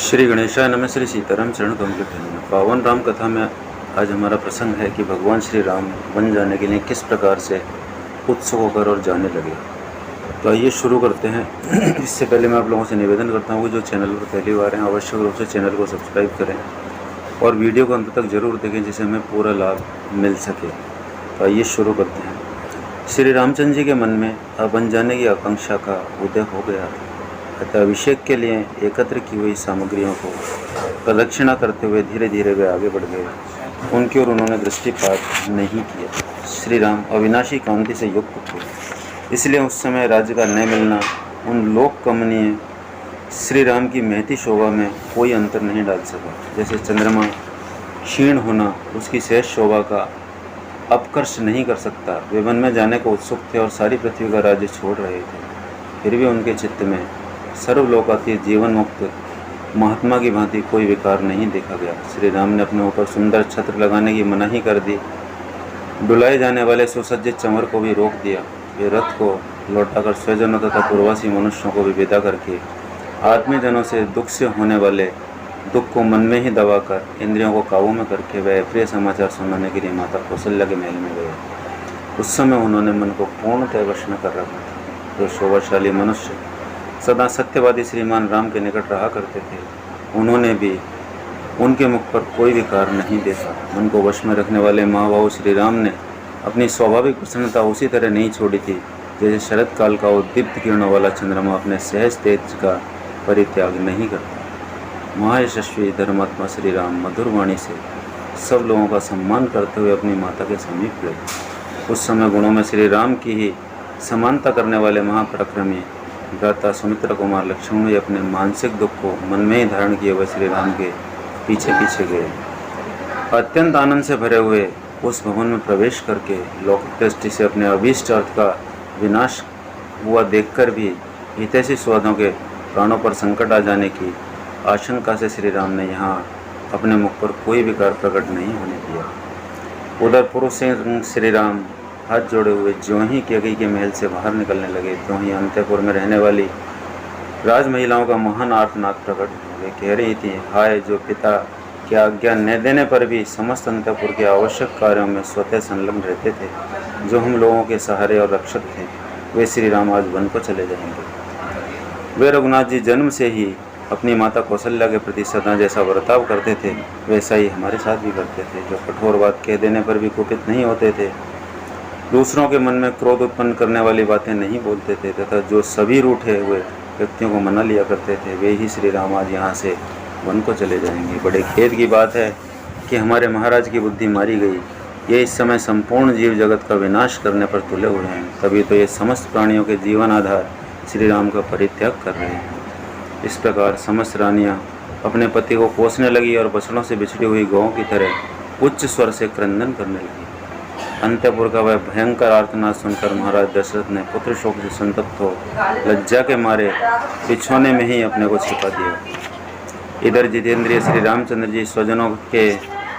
श्री गणेशाय नमः। श्री सीताराम चरण कमल में पावन राम कथा में आज हमारा प्रसंग है कि भगवान श्री राम वन जाने के लिए किस प्रकार से उत्सुक होकर और जाने लगे। तो आइए शुरू करते हैं। इससे पहले मैं आप लोगों से निवेदन करता हूँ कि जो चैनल पर पहली बार हैं आवश्यक रूप से चैनल को सब्सक्राइब करें और वीडियो को अंत तक जरूर देखें जिससे हमें पूरा लाभ मिल सके। तो आइए शुरू करते हैं। श्री रामचंद्र जी के मन में अब वन जाने की आकांक्षा का उदय हो गया था। अतः अभिषेक के लिए एकत्र की हुई सामग्रियों को प्रदक्षिणा करते हुए धीरे धीरे वे आगे बढ़ गए। उनकी ओर उन्होंने दृष्टिपात नहीं किया। श्री राम अविनाशी कांति से युक्त थे, इसलिए उस समय राज्य का न मिलना उन लोक कमनीय श्री राम की महती शोभा में कोई अंतर नहीं डाल सका। जैसे चंद्रमा क्षीण होना उसकी शेष शोभा का अपकर्ष नहीं कर सकता, वे वन में जाने को उत्सुक थे और सारी पृथ्वी का राज्य छोड़ रहे थे। फिर भी उनके चित्त में सर्वलोकातीत जीवन मुक्त महात्मा की भांति कोई विकार नहीं देखा गया। श्री राम ने अपने ऊपर सुंदर छत्र लगाने की मनाही कर दी। डुलाए जाने वाले सुसज्जित चंवर को भी रोक दिया। वे रथ को लौटाकर स्वजनों तथा पूर्ववासी मनुष्यों को भी विदा करके आत्मीजनों से दुख से होने वाले दुख को मन में ही दबाकर इंद्रियों को काबू में करके वह प्रिय समाचार सुनाने के लिए माता कौशल्या के महल में गए। उस समय उन्होंने मन को पूर्णतः वश में कर रखा था। जो शोभाशाली मनुष्य सदा सत्यवादी श्रीमान राम के निकट रहा करते थे, उन्होंने भी उनके मुख पर कोई विकार नहीं देखा। मन को वश में रखने वाले महाबाहु श्री राम ने अपनी स्वाभाविक प्रसन्नता उसी तरह नहीं छोड़ी थी जैसे शरद काल का उद्दीप्त किरणों वाला चंद्रमा अपने सहज तेज का परित्याग नहीं करता। महायशस्वी धर्मात्मा श्री राम मधुर वाणी से सब लोगों का सम्मान करते हुए अपनी माता के समीप गए। उस समय गुणों में श्री राम की ही समानता करने वाले महापराक्रमी भ्राता सुमित्रा कुमार लक्ष्मण भी अपने मानसिक दुख को मन में ही धारण किए हुए श्री राम के पीछे पीछे गए। अत्यंत आनंद से भरे हुए उस भवन में प्रवेश करके लौकिक दृष्टि से अपने अभीष्ट अर्थ का विनाश हुआ देखकर भी हितैषी स्वादों के प्राणों पर संकट आ जाने की आशंका से श्री राम ने यहाँ अपने मुख पर कोई विकार प्रकट नहीं होने दिया। उधर पुरुष सिंह श्री राम हाथ जोड़े हुए ज्यों ही कैकेयी के महल से बाहर निकलने लगे, त्यों ही अंतःपुर में रहने वाली राज महिलाओं का महान आर्तनाद प्रकट हो। वे कह रही थी, हाय जो पिता की आज्ञा न देने पर भी समस्त अंतःपुर के आवश्यक कार्यों में स्वतः संलग्न रहते थे, जो हम लोगों के सहारे और रक्षक थे, वे श्री राम आज वन को चले जाएंगे। वे रघुनाथ जी जन्म से ही अपनी माता कौशल्या के प्रति सदा जैसा बर्ताव करते थे वैसा ही हमारे साथ भी करते थे। जो कठोर बात कह देने पर भी कुपित नहीं होते थे, दूसरों के मन में क्रोध उत्पन्न करने वाली बातें नहीं बोलते थे तथा जो सभी रूठे हुए व्यक्तियों को मना लिया करते थे, वे ही श्री राम आज यहाँ से वन को चले जाएंगे। बड़े खेद की बात है कि हमारे महाराज की बुद्धि मारी गई। ये इस समय संपूर्ण जीव जगत का विनाश करने पर तुले हुए हैं, तभी तो ये समस्त प्राणियों के जीवन आधार श्री राम का परित्याग कर रहे हैं। इस प्रकार समस्त रानियाँ अपने पति को कोसने लगी और बछड़ों से बिछड़ी हुई गौं की तरह उच्च स्वर से क्रंदन करने लगी। अंतःपुर का वह भयंकर आर्तनाद सुनकर महाराज दशरथ ने पुत्र शोक से संतप्त हो लज्जा के मारे बिछौने में ही अपने को छिपा दिया। इधर जितेंद्रिय श्री रामचंद्र जी स्वजनों के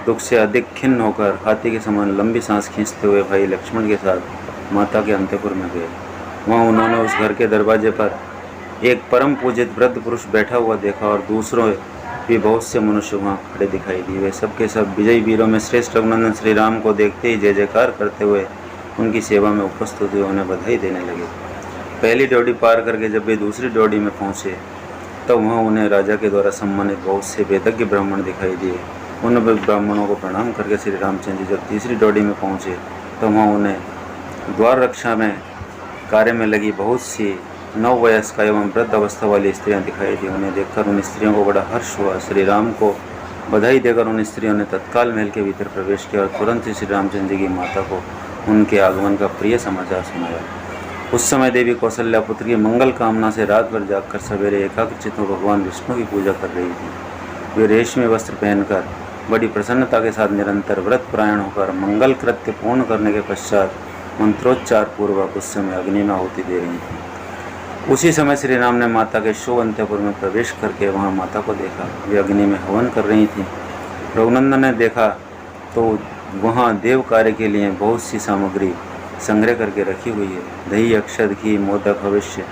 दुख से अधिक खिन्न होकर हाथी के समान लंबी सांस खींचते हुए भाई लक्ष्मण के साथ माता के अंतःपुर में गए। वहाँ उन्होंने उस घर के दरवाजे पर एक परम पूजित वृद्ध पुरुष बैठा हुआ देखा और दूसरों भी बहुत से मनुष्य वहाँ खड़े दिखाई दिए। वे सबके सब विजयी वीरों में श्रेष्ठ रघुनंदन श्री राम को देखते ही जय जयकार करते हुए उनकी सेवा में उपस्थित हुए उन्हें बधाई देने लगे। पहली ड्योढ़ी पार करके जब वे दूसरी ड्योढ़ी में पहुँचे तब वहाँ उन्हें राजा के द्वारा सम्मानित बहुत से वेदज्ञ ब्राह्मण दिखाई दिए। उन ब्राह्मणों को प्रणाम करके श्री रामचंद्र जी जब तीसरी ड्योढ़ी में पहुँचे तो वहाँ उन्हें द्वार रक्षा में कार्य में लगी बहुत सी नववयस्क एवं वृद्ध अवस्था वाली स्त्रियां दिखाई दी। उन्हें देखकर उन स्त्रियों को बड़ा हर्ष हुआ। श्री राम को बधाई देकर उन स्त्रियों ने तत्काल महल के भीतर प्रवेश किया और तुरंत ही श्री रामचंद्र जी की माता को उनके आगमन का प्रिय समाचार सुनाया। उस समय देवी कौशल्या पुत्र की मंगल कामना से रात भर जागकर सवेरे एकाग्रचित्त हो भगवान विष्णु की पूजा कर रही थी। वे रेशमी वस्त्र पहनकर बड़ी प्रसन्नता के साथ निरंतर व्रत परायण होकर मंगल कृत्य पूर्ण करने के पश्चात मंत्रोच्चार पूर्वक उस समय अग्नि में आहुति दे रही थी। उसी समय श्री राम ने माता के शुभ अंतःपुर में प्रवेश करके वहाँ माता को देखा। वे अग्नि में हवन कर रही थी। रघुनंदन ने देखा तो वहाँ देव कार्य के लिए बहुत सी सामग्री संग्रह करके रखी हुई है। दही, अक्षत, घी, मोदक, भविष्य,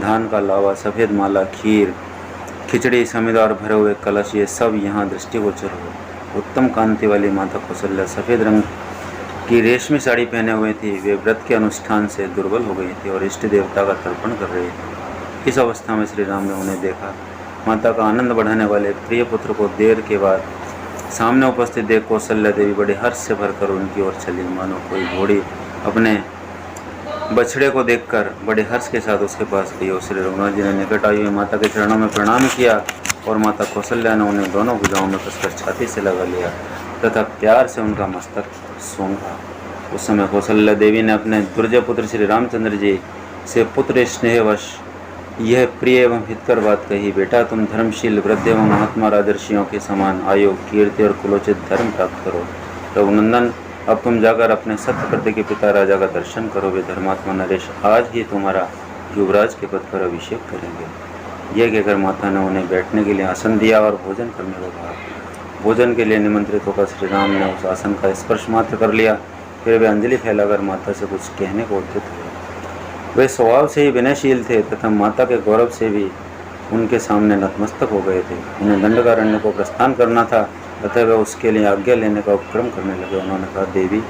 धान का लावा, सफ़ेद माला, खीर, खिचड़ी समीदार भरे हुए कलश ये सब यहाँ दृष्टिगोचर हुए। उत्तम कांति वाली माता कौशल्या सफ़ेद रंग की रेशमी साड़ी पहने हुए थी। वे व्रत के अनुष्ठान से दुर्बल हो गई थी और इष्ट देवता का तर्पण कर रही थी। इस अवस्था में श्री राम ने उन्हें देखा। माता का आनंद बढ़ाने वाले प्रिय पुत्र को देर के बाद सामने उपस्थित देख कौशल्या देवी बड़े हर्ष से भरकर उनकी ओर चली, मानो कोई घोड़ी अपने बछड़े को देखकर बड़े हर्ष के साथ उसके पास गई। और श्री रघुनाथ जी ने निकट आई हुई माता के चरणों में प्रणाम किया और माता कौशल्या ने उन्हें दोनों भुजाओं में कसकर छाती से लगा लिया तथा प्यार से उनका मस्तक सूंघा। उस समय कौशल्या देवी ने अपने दुर्जय पुत्र श्री रामचंद्र जी से पुत्र स्नेहवश यह प्रिय एवं हितकर बात कही, बेटा तुम धर्मशील वृद्ध एवं महात्मा राजर्षियों के समान आयु कीर्ति और कुलोचित धर्म प्राप्त करो। रघुनंदन अब तुम जाकर अपने सत्यप्रति के पिता राजा का दर्शन करो। वे धर्मात्मा नरेश आज ही तुम्हारा युवराज के पद पर अभिषेक करेंगे। यह कहकर माता ने उन्हें बैठने के लिए आसन दिया और भोजन करने को कहा। भोजन के लिए निमंत्रित होकर श्री राम ने उस आसन का स्पर्श मात्र कर लिया। फिर वे अंजलि फैलाकर माता से कुछ कहने को उद्यत हुए। वे स्वभाव से ही विनयशील थे तथा माता के गौरव से भी उनके सामने नतमस्तक हो गए थे। उन्हें दंडकारण्य को प्रस्थान करना था, अतः वे उसके लिए आज्ञा लेने का उपक्रम करने लगे। उन्होंने कहा, देवी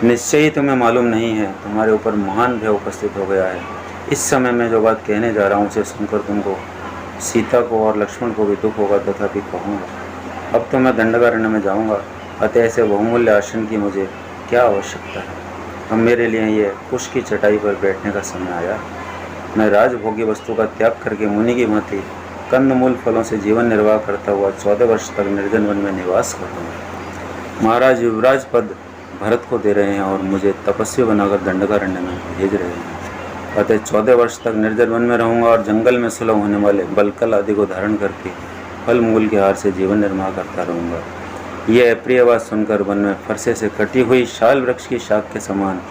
निश्चय ही तुम्हें मालूम नहीं है, तुम्हारे ऊपर महान भय उपस्थित हो गया है। इस समय मैं जो बात कहने जा रहा हूँ उसे सुनकर तुमको, सीता को और लक्ष्मण को भी दुख होगा, तथापि कहूँगा। अब तो मैं दंडकारण्य में जाऊँगा, अतः ऐसे बहुमूल्य आसन की मुझे क्या आवश्यकता है। अब मेरे लिए ये कुश की चटाई पर बैठने का समय आया। मैं राजभोगी वस्तु का त्याग करके मुनि की भांति कंदमूल फलों से जीवन निर्वाह करता हुआ 14 वर्ष तक निर्जन वन में निवास करूँगा। महाराज युवराज पद भरत को दे रहे हैं और मुझे तपस्वी बनाकर दंडकारण्य में भेज रहे हैं। अतः 14 वर्ष तक निर्जन वन में रहूँगा और जंगल में सुलभ होने वाले बलकल आदि को धारण करके फल मूल के हार से जीवन निर्वाह करता रहूँगा। यह अप्रिय बात सुनकर वन में फरसे से कटी हुई शाल वृक्ष की शाख के समान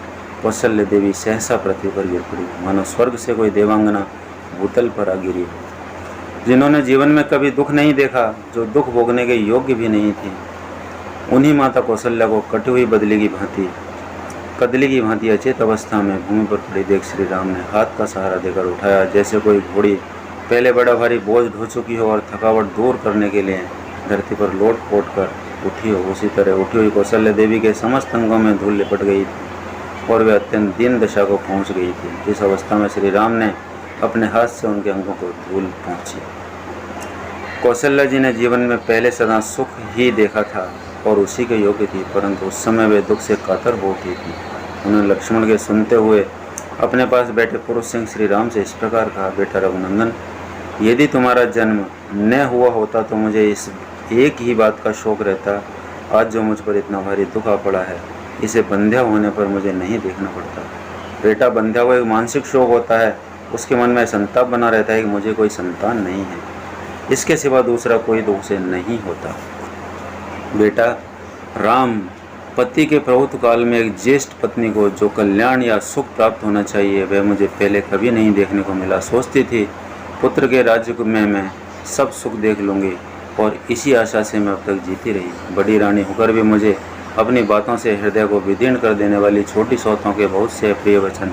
कौशल्य देवी सहसा पृथ्वी पर गिर पड़ी, मानो स्वर्ग से कोई देवांगना भूतल पर आ गिरी हो। जिन्होंने जीवन में कभी दुख नहीं देखा, जो दुख भोगने के योग्य भी नहीं थी, उन्हीं माता कौशल्या को कटी हुई कदली की भांति अचेत अवस्था में भूमि पर पड़ी देख श्री राम ने हाथ का सहारा देकर उठाया, जैसे कोई घोड़ी पहले बड़ा भारी बोझ ढो चुकी हो और थकावट दूर करने के लिए धरती पर लोट पोट कर उठी हो। उसी तरह उठी हुई कौशल्य देवी के समस्त अंगों में धूल लिपट गई थी और वे अत्यंत दीन दशा को पहुंच गई थी। इस अवस्था में श्री राम ने अपने हाथ से उनके अंगों को धूल पहुंची। कौशल्या जी ने जीवन में पहले सदा सुख ही देखा था और उसी के योग्य थी, परंतु उस समय वे दुख से कातर हो उठी थी। उन्होंने लक्ष्मण के सुनते हुए अपने पास बैठे पुरुष सिंह श्री राम से इस प्रकार कहा, बेटा रघुनंदन, यदि तुम्हारा जन्म न हुआ होता तो मुझे इस एक ही बात का शौक रहता। आज जो मुझ पर इतना भारी दुख आ पड़ा है, इसे बंध्या होने पर मुझे नहीं देखना पड़ता। बेटा, बंध्या को एक मानसिक शोक होता है, उसके मन में संताप बना रहता है कि मुझे कोई संतान नहीं है, इसके सिवा दूसरा कोई दुख से नहीं होता। बेटा राम, पति के प्रभुत्व काल में एक ज्येष्ठ पत्नी को जो कल्याण या सुख प्राप्त होना चाहिए, वह मुझे पहले कभी नहीं देखने को मिला। सोचती थी पुत्र के राज्य में मैं सब सुख देख लूँगी और इसी आशा से मैं अब तक जीती रही। बड़ी रानी होकर भी मुझे अपनी बातों से हृदय को विदीर्ण कर देने वाली छोटी सौतों के बहुत से प्रिय वचन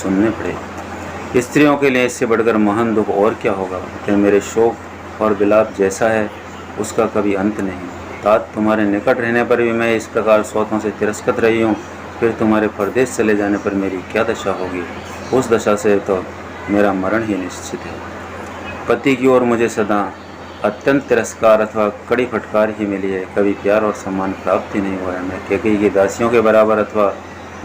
सुनने पड़े। स्त्रियों के लिए इससे बढ़कर महान दुख और क्या होगा। कि मेरे शोक और विलाप जैसा है उसका कभी अंत नहीं। तात, तुम्हारे निकट रहने पर भी मैं इस प्रकार सौतों से तिरस्कृत रही हूँ, फिर तुम्हारे परदेश चले जाने पर मेरी क्या दशा होगी। उस दशा से तो मेरा मरण ही निश्चित है। पति की ओर मुझे सदा अत्यंत तिरस्कार अथवा कड़ी फटकार ही मिली है, कभी प्यार और सम्मान प्राप्त ही नहीं हुआ है। मैं कैकेयी की दासियों के बराबर अथवा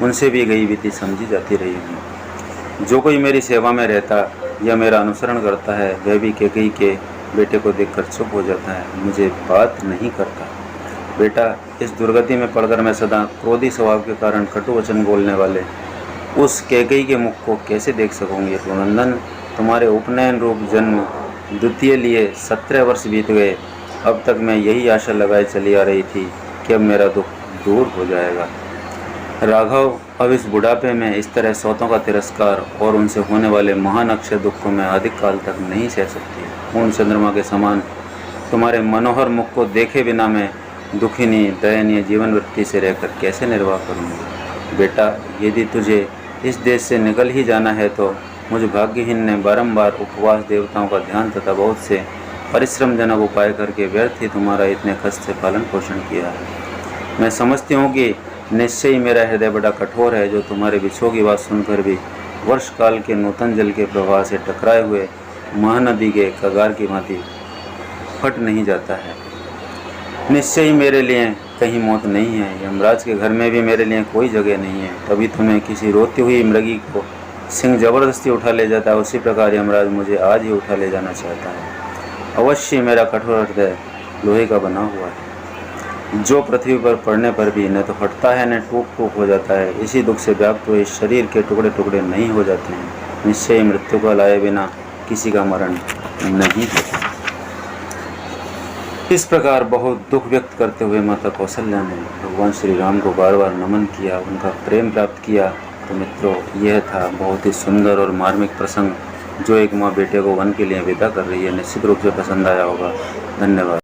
उनसे भी गई बीती समझी जाती रही हूँ। जो कोई मेरी सेवा में रहता या मेरा अनुसरण करता है, वह भी कैकेयी के बेटे को देखकर चुप हो जाता है, मुझे बात नहीं करता। बेटा, इस दुर्गति में पड़कर मैं सदा क्रोधी स्वभाव के कारण कटु वचन बोलने वाले उस कैकेयी के मुख को कैसे देख सकूँगी। रघुनंदन, तुम्हारे उपनयन रूप जन्म द्वितीय लिए 17 वर्ष बीत गए। अब तक मैं यही आशा लगाए चली आ रही थी कि अब मेरा दुख दूर हो जाएगा। राघव, अब इस बुढ़ापे में इस तरह सौतों का तिरस्कार और उनसे होने वाले महान अक्षय दुख को मैं अधिक काल तक नहीं सह सकती। पूर्ण चंद्रमा के समान तुम्हारे मनोहर मुख को देखे बिना मैं दुखिनी दयनीय जीवन वृत्ति से रहकर कैसे निर्वाह करूँगी। बेटा, यदि तुझे इस देश से निकल ही जाना है तो मुझ भाग्यहीन ने बारंबार उपवास, देवताओं का ध्यान तथा बहुत से परिश्रमजनक उपाय करके व्यर्थ ही तुम्हारा इतने कष्ट से पालन पोषण किया है। मैं समझती हूँ कि निश्चय ही मेरा हृदय बड़ा कठोर है, जो तुम्हारे विछोह की बात सुनकर भी वर्ष काल के नूतन जल के प्रवाह से टकराए हुए महानदी के कगार की भांति फट नहीं जाता है। निश्चय ही मेरे लिए कहीं मौत नहीं है, यमराज के घर में भी मेरे लिए कोई जगह नहीं है। कभी तुम्हें किसी रोती हुई मृगी को सिंह जबरदस्ती उठा ले जाता है, उसी प्रकार यमराज मुझे आज ही उठा ले जाना चाहता है। अवश्य मेरा कठोर हृदय लोहे का बना हुआ है, जो पृथ्वी पर पड़ने पर भी न तो फटता है न टूक टूक हो जाता है। इसी दुख से व्याप्त हुए शरीर के टुकड़े टुकड़े नहीं हो जाते हैं। निश्चय मृत्यु को लाए बिना किसी का मरण नहीं होता। इस प्रकार बहुत दुख व्यक्त करते हुए माता कौशल्या ने भगवान श्री राम को बार बार नमन किया, उनका प्रेम प्राप्त किया। तो मित्रों, यह था बहुत ही सुंदर और मार्मिक प्रसंग, जो एक माँ बेटे को वन के लिए विदा कर रही है। निश्चित रूप से पसंद आया होगा। धन्यवाद।